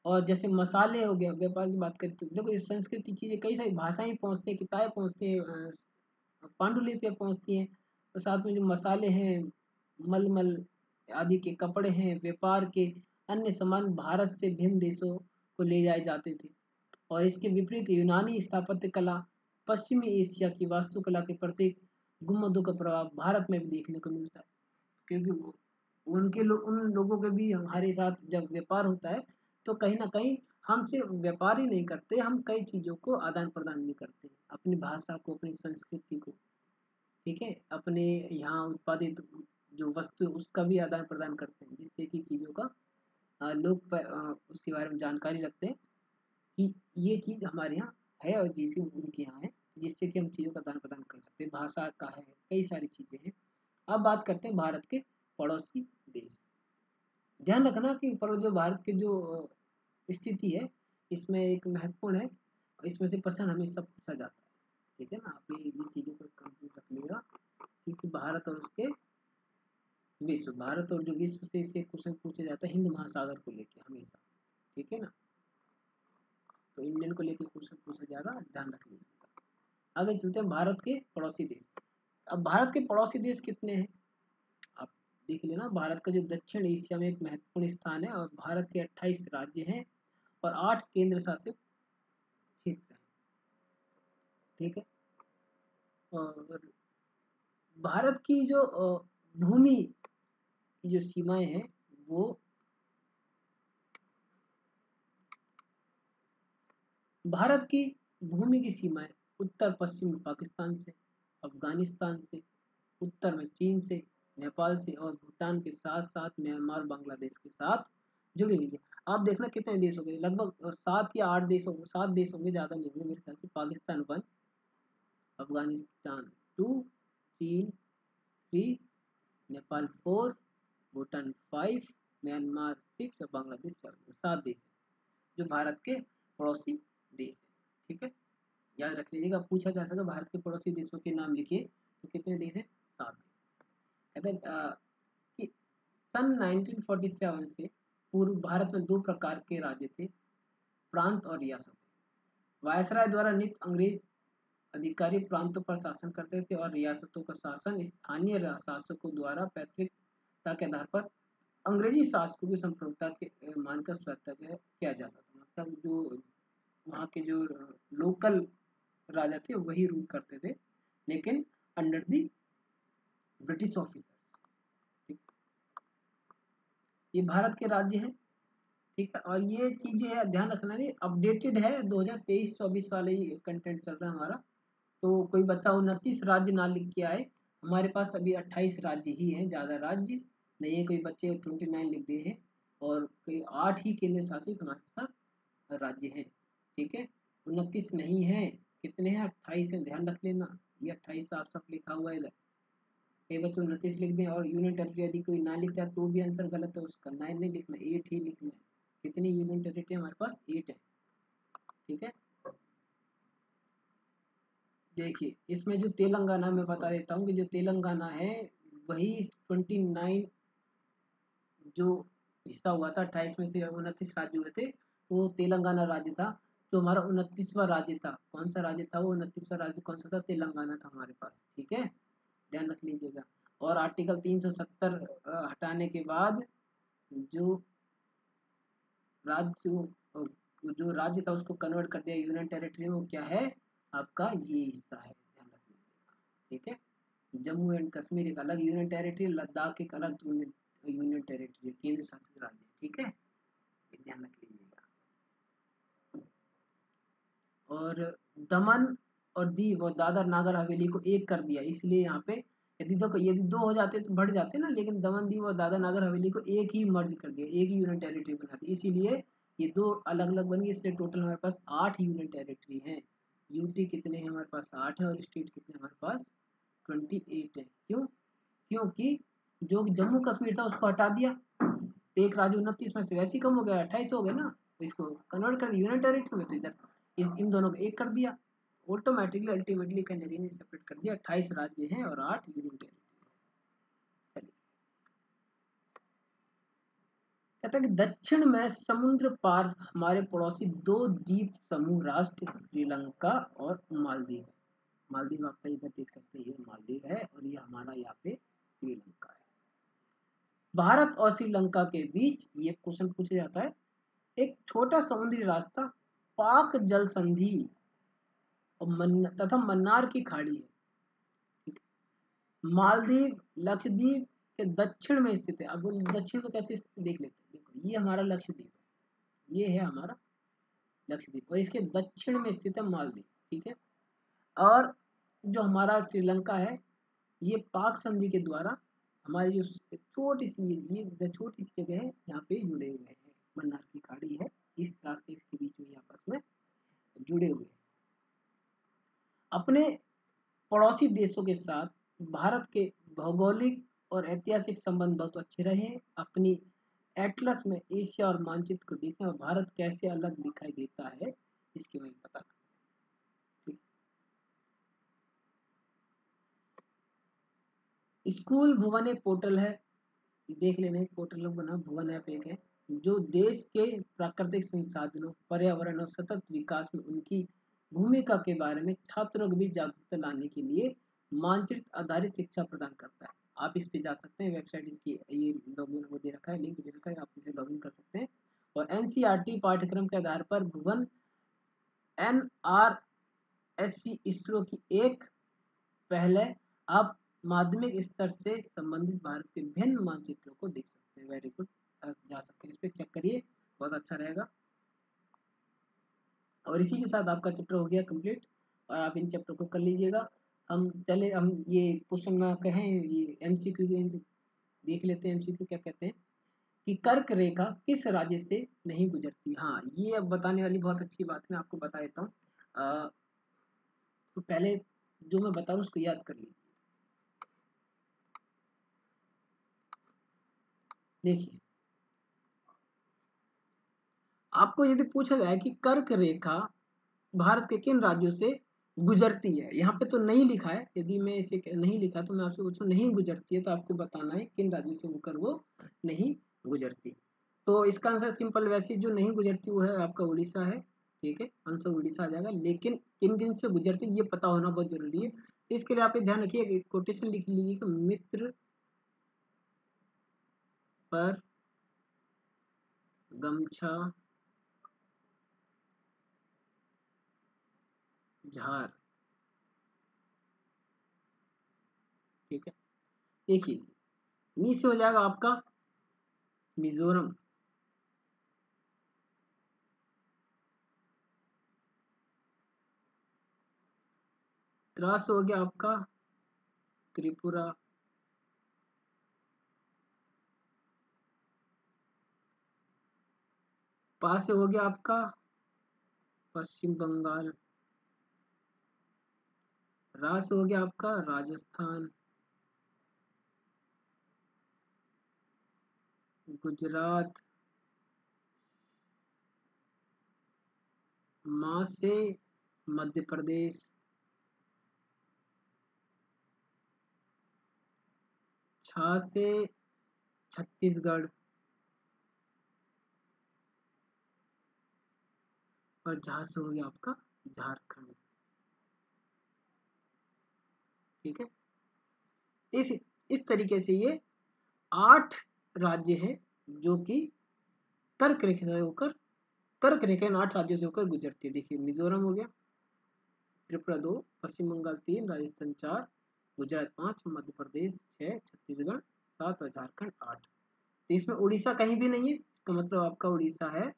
और जैसे मसाले हो गया, व्यापार की बात करें तो देखो इस संस्कृति चीजें, कई सारी भाषाएं पहुंचती हैं, किताबें पहुंचती हैं, पांडुलिपियां पहुंचती हैं। तो साथ में जो मसाले हैं, मलमल आदि के कपड़े हैं, व्यापार के अन्य सामान भारत से भिन्न देशों को ले जाए जाते थे। और इसके विपरीत यूनानी स्थापत्य कला, पश्चिमी एशिया की वास्तुकला के प्रत्येक गुम्बदों का प्रभाव भारत में भी देखने को मिलता है। क्योंकि उन लोगों के भी हमारे साथ जब व्यापार होता है, तो कहीं ना कहीं हम सिर्फ व्यापार ही नहीं करते, हम कई चीज़ों को आदान प्रदान भी करते हैं, अपनी भाषा को, अपनी संस्कृति को। ठीक है, अपने यहाँ उत्पादित जो वस्तु है उसका भी आदान प्रदान करते हैं, जिससे कि चीज़ों का उसके बारे में जानकारी रखते हैं कि ये चीज़ हमारे यहाँ है और जिसकी उनके यहाँ है, जिससे कि हम चीज़ों का आदान प्रदान कर सकते हैं। भाषा का है, कई सारी चीज़ें हैं। अब बात करते हैं भारत के पड़ोसी देश। ध्यान रखना कि पर जो भारत की जो स्थिति है, इसमें एक महत्वपूर्ण है, इसमें से प्रश्न हमेशा पूछा जाता है। ठीक है ना, आप ये चीज़ों को कंप्लीट रख लीजिएगा, क्योंकि भारत और उसके विश्व, भारत और जो विश्व से इसे क्वेश्चन पूछा जाता है हिंद महासागर को लेके हमेशा। ठीक है ना, तो इंडियन को लेके क्वेश्चन पूछा जाएगा, ध्यान रख लीजिएगा। आगे चलते हैं भारत के पड़ोसी देश। अब भारत के पड़ोसी देश कितने हैं, आप देख लेना। भारत का जो दक्षिण एशिया में एक महत्वपूर्ण स्थान है, और भारत के 28 राज्य हैं, और 8 केंद्र शासित क्षेत्र हैं। ठीक है। और भारत की जो भूमि की जो सीमाएं हैं वो भारत की भूमि की सीमाएं उत्तर पश्चिम में पाकिस्तान से, अफगानिस्तान से, उत्तर में चीन से, नेपाल से और भूटान के साथ साथ म्यांमार बांग्लादेश के साथ जुड़ी हुई है। आप देखना कितने देश हो गए, लगभग 7 या 8 देश होंगे, 7 देश होंगे, ज़्यादा नहीं होंगे मेरे ख्याल से। पाकिस्तान 1, अफगानिस्तान 2, चीन 3, नेपाल 4, भूटान 5, म्यांमार 6 और बांग्लादेश 7, 7 देश है जो भारत के पड़ोसी देश है। ठीक है, याद रख लीजिएगा, पूछा जा सके भारत के पड़ोसी देशों के नाम लिखिए तो कितने देश हैं? 7 देश। कहते हैं कि सन 1947 से पूर्व भारत में 2 प्रकार के राज्य थे, प्रांत और रियासत। वायसराय द्वारा नियुक्त अंग्रेज अधिकारी प्रांतों पर शासन करते थे और रियासतों का शासन स्थानीय शासकों द्वारा पैतृकता के आधार पर अंग्रेजी शासकों की संप्रभुता के मानकर स्वायत्त किया जाता था। मतलब जो वहाँ के जो लोकल राजा थे वही रूल करते थे, लेकिन अंडर दी ब्रिटिश ऑफिसर। ये भारत के राज्य हैं। ठीक है, और ये चीज जो है ध्यान रखना, नहीं अपडेटेड है, 2023-24 वाले ही कंटेंट चल रहा है हमारा। तो कोई बच्चा 29 राज्य ना लिख के आए, हमारे पास अभी 28 राज्य ही हैं, ज़्यादा राज्य नहीं है। कोई बच्चे 29 लिख दिए हैं और कोई 8 ही केंद्र शासित हमारे साथ राज्य हैं। ठीक है, 29 नहीं है, कितने हैं? 28 है, ध्यान रख लेना। ये 28 साफ साफ लिखा हुआ है इधर। कई बच्चे 29 लिख दें और यूनियन टेरिटरी यदि कोई ना लिखता है तो भी आंसर गलत है, उसका 9 नहीं लिखना, 8 ही लिखना है। कितनी यूनियन टेरिटरी हमारे पास? 8 है। ठीक है, देखिए इसमें जो तेलंगाना में बता देता हूँ कि जो तेलंगाना है वही 29 जो हिस्सा हुआ था, 28 में से 29 राज्य हुए थे, तो तेलंगाना राज्य था। जो हमारा 29वां राज्य था, कौन सा राज्य था वो? 29वां राज्य कौन सा था? तेलंगाना था हमारे पास। ठीक है, ध्यान रख लीजिएगा। और आर्टिकल 370 हटाने के बाद जो राज्य जो राज्य था उसको कन्वर्ट कर दिया यूनियन टेरिटरी में। वो क्या है? आपका ये हिस्सा है, ध्यान रख लीजिएगा। ठीक है, जम्मू एंड कश्मीर एक अलग यूनियन टेरिटरी, लद्दाख एक अलग यूनियन टेरिटरी, केंद्र शासित राज्य। ठीक है, ध्यान रख लीजिएगा। और दमन और दीव और दादर नागर हवेली को एक कर दिया, इसलिए यहाँ पे यदि दो हो जाते तो बढ़ जाते ना, लेकिन दमन दीव और दादर नागर हवेली को एक ही मर्ज कर दिया, एक ही यूनियन टेरिटरी बना दी, इसीलिए ये 2 अलग अलग बन गई। इसलिए टोटल हमारे पास 8 यूनियन टेरिटरी हैं। यूटी कितने हैं हमारे पास? 8 है। और स्टेट कितने हमारे पास? 28 है। क्यों? क्योंकि जो जम्मू कश्मीर था उसको हटा दिया, तो एक राज्य 29 में से वैसे ही कम हो गया, 28 हो गया ना, तो इसको कन्वर्ट कर दिया यूनियन टेरिटरी में। तो इधर इन दोनों को एक कर दिया, ऑटोमेटिकली अल्टीमेटली कहीं ना कहीं सेपरेट कर दिया। 28 राज्य हैं और 8 यूनियन टेरिटरी। चलिए, कहता है कि दक्षिण में समुद्र पार हमारे पड़ोसी 2 द्वीप समूह राष्ट्र श्रीलंका और मालदीव है। मालदीव आपका इधर देख सकते हैं, ये मालदीव है और ये हमारा यहाँ पे श्रीलंका है। भारत और श्रीलंका के बीच ये क्वेश्चन पूछा जाता है, एक छोटा समुद्री रास्ता पाक जल संधि और तथा मन्नार की खाड़ी है। ठीक है? मालदीव लक्षद्वीप के दक्षिण में स्थित है। अब दक्षिण में कैसे स्थित देख लेते हैं। देखो ये हमारा लक्षद्वीप है, ये है हमारा लक्षद्वीप और इसके दक्षिण में स्थित है मालदीव। ठीक है, और जो हमारा श्रीलंका है ये पाक संधि के द्वारा हमारी जो छोटी सी ये छोटी सी जगह है यहाँ पे जुड़े हुए हैं। मन्नार की खाड़ी है, इस रास्ते इसके बीच में आपस में जुड़े हुए हैं। अपने पड़ोसी देशों के साथ भारत के भौगोलिक और ऐतिहासिक संबंध बहुत अच्छे रहे हैं। अपनी एटलस में एशिया और मानचित्र को देखें और भारत कैसे अलग दिखाई देता है इसके बारे में पता करें। स्कूल भुवन एक पोर्टल है, देख लेना, एक पोर्टल बना भुवन ऐप एक है जो देश के प्राकृतिक संसाधनों, पर्यावरण और सतत विकास में उनकी भूमिका के बारे में छात्रों को भी जागरूकता लाने के लिए मानचित्र आधारित शिक्षा प्रदान करता है। आप इस पे जा सकते हैं, वेबसाइट इसकी ये लॉगिन वो दे रखा है, लिंक दे रखा है, आप इसे लॉगिन कर सकते हैं और एनसीईआरटी पाठ्यक्रम के आधार पर भुवन एनआरएससी इसरो की एक पहले आप माध्यमिक स्तर से संबंधित भारत के भिन्न मानचित्रों को देख सकते हैं। वेरी गुड, जा सकते हैं, इस पे चेक करिए, बहुत अच्छा रहेगा। और इसी के साथ आपका चैप्टर हो गया कंप्लीट और आप इन चैप्टर को कर लीजिएगा। हम ये क्वेश्चन में कहें, ये एमसीक्यू देख लेते हैं। एमसीक्यू क्या कहते हैं कि कर्क रेखा किस राज्य से नहीं गुजरती। हाँ, ये अब बताने वाली बहुत अच्छी बात मैं आपको बता देता हूँ। तो पहले जो मैं बता रहा हूँ उसको याद कर लीजिए। देखिए, आपको यदि पूछा जाए कि कर्क रेखा भारत के किन राज्यों से गुजरती है, यहाँ पे तो नहीं लिखा है, यदि मैं इसे नहीं लिखा तो मैं आपसे पूछूं नहीं गुजरती है तो आपको बताना है किन राज्यों से होकर वो नहीं गुजरती। तो इसका आंसर सिंपल, वैसे जो नहीं गुजरती वो है आपका उड़ीसा है। ठीक है, आंसर उड़ीसा आ जाएगा। लेकिन किन किन से गुजरती ये पता होना बहुत जरूरी है। इसके लिए आप ये ध्यान रखिए, कोटेशन लिख लीजिए कि मित्र पर गमछा झार। ठीक है, देखिए नी से हो जाएगा आपका मिजोरम, त्रा से हो गया आपका त्रिपुरा, पा से हो गया आपका पश्चिम बंगाल, रा से हो गया आपका राजस्थान, गुजरात, माँ से मध्य प्रदेश, छा से छत्तीसगढ़ और झा से हो गया आपका झारखंड। ठीक है, इस तरीके से ये 8 राज्य हैं जो कि कर्क रेखा से होकर, कर्क रेखा इन 8 राज्यों से होकर गुजरती है। देखिए मिजोरम हो गया, त्रिपुरा 2, पश्चिम बंगाल 3, राजस्थान 4, गुजरात 5, मध्य प्रदेश 6, छत्तीसगढ़ 7 और झारखंड 8। तो इसमें उड़ीसा कहीं भी नहीं है, इसका मतलब आपका उड़ीसा है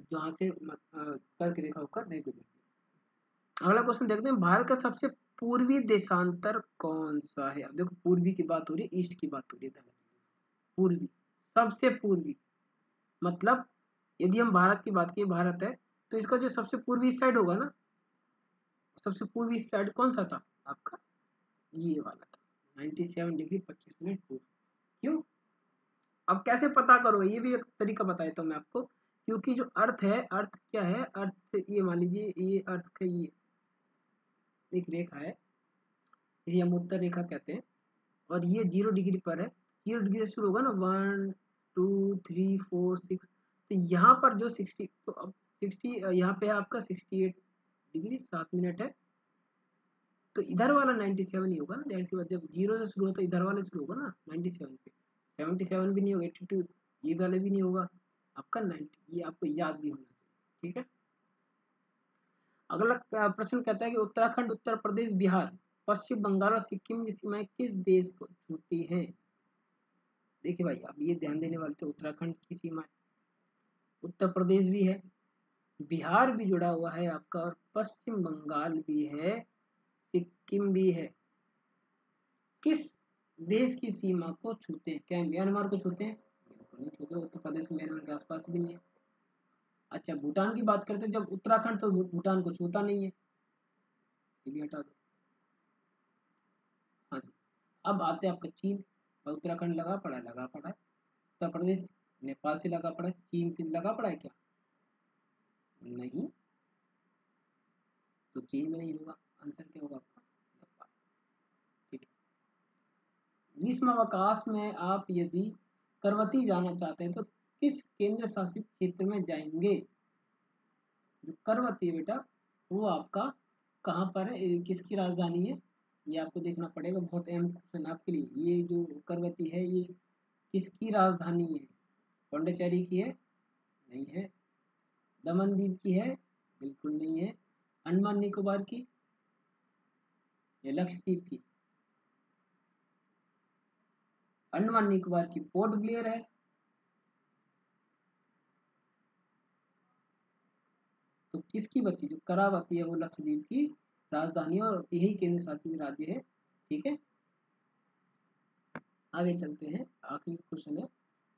जहाँ से कर्क रेखा होकर नहीं गुजरती। अगला क्वेश्चन देखते हैं, भारत का सबसे पूर्वी देशांतर कौन सा है। अब देखो पूर्वी की बात हो रही है, ईस्ट की बात हो रही है। पूर्वी, सबसे पूर्वी मतलब यदि हम भारत की बात करें, भारत है तो इसका जो सबसे पूर्वी साइड होगा ना, सबसे पूर्वी साइड कौन सा था आपका, ये वाला था 97 डिग्री 25 मिनट पूर्व। क्यों, अब कैसे पता करो, ये भी एक तरीका बता देता हूँ मैं आपको। क्योंकि जो अर्थ है, अर्थ क्या है, अर्थ ये मान लीजिए ये अर्थ का ये एक रेखा है, इसे हम उत्तर रेखा कहते हैं और ये 0 डिग्री पर है। 0 डिग्री से शुरू होगा ना, 1 2 3 4 6, तो यहाँ पर जो 60, तो अब 60 यहाँ पे है आपका 68 डिग्री 7 मिनट है। तो इधर वाला 97 ही होगा ना, जाहिर सी बात, जब 0 से शुरू होता है इधर वाले शुरू होगा ना 97 पे। 77 भी नहीं होगा, 82 ये वाले भी नहीं होगा आपका 90, ये आपको याद भी होना चाहिए। ठीक है, अगला प्रश्न कहता है कि उत्तराखंड, उत्तर प्रदेश, बिहार, पश्चिम बंगाल और सिक्किम की सीमाएं किस देश को छूती हैं। देखिए भाई, आप ये ध्यान देने वाले थे, उत्तराखंड की सीमा, उत्तर प्रदेश भी है, बिहार भी जुड़ा हुआ है आपका और पश्चिम बंगाल भी है, सिक्किम भी है। किस देश की सीमा को छूते हैं, क्या म्यांमार को छूते हैं, बिल्कुल नहीं छूते, उत्तर प्रदेश म्यांमार के आसपास भी नहीं है। अच्छा, भूटान की बात करते हैं, जब उत्तराखंड तो भूटान को छूता नहीं है, ये भी हटा दो। हाँ जी, अब आते हैं आपका चीन, उत्तराखंड लगा पड़ा है, लगा पड़ा है, उत्तर प्रदेश नेपाल से लगा पड़ा है, चीन से लगा पड़ा है क्या, नहीं, तो चीन में नहीं होगा, आंसर क्या होगा आपका नेपाल। ठीक है, ग्रीष्मावकाश में आप यदि करवती जाना चाहते हैं तो किस केंद्र शासित क्षेत्र में जाएंगे। जो करवती है बेटा, वो आपका कहाँ पर है, किसकी राजधानी है, ये आपको देखना पड़ेगा, बहुत अहम क्वेश्चन आपके लिए। ये जो करवती है ये किसकी राजधानी है, पौंडीचेरी की है, नहीं है। दमन द्वीप की है? बिल्कुल नहीं है। अंडमान निकोबार की या लक्षद्वीप की? अंडमान निकोबार की पोर्ट ब्लेयर है। तो किसकी बची? जो करावती है वो लक्षद्वीप की राजधानी है और यही केंद्र शासित राज्य है। ठीक है, आगे चलते हैं। आखिरी क्वेश्चन है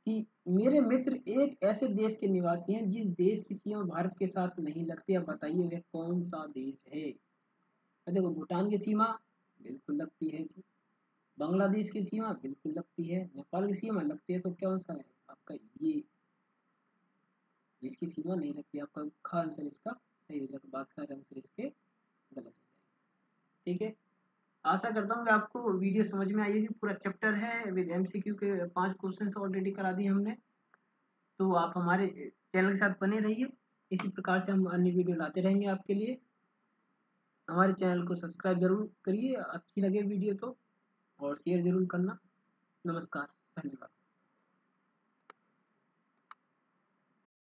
कि मेरे मित्र एक ऐसे देश के निवासी हैं जिस देश की सीमा भारत के साथ नहीं लगती। अब बताइए वह कौन सा देश है? देखो, भूटान की सीमा बिल्कुल लगती है जी, बांग्लादेश की सीमा बिल्कुल लगती है, नेपाल की सीमा लगती है। तो कौन सा है आपका? ये जिसकी सीमा नहीं लगती, आपका खा आंसर इसका सही हो जाएगा, बाकी सारे आंसर इसके गलत हो जाएंगे। ठीक है, आशा करता हूँ कि आपको वीडियो समझ में आई होगी। पूरा चैप्टर है विद एमसीक्यू के 5 क्वेश्चन ऑलरेडी करा दिए हमने। तो आप हमारे चैनल के साथ बने रहिए, इसी प्रकार से हम अन्य वीडियो लाते रहेंगे आपके लिए। हमारे चैनल को सब्सक्राइब जरूर करिए, अच्छी लगे वीडियो तो, और शेयर जरूर करना। नमस्कार, धन्यवाद।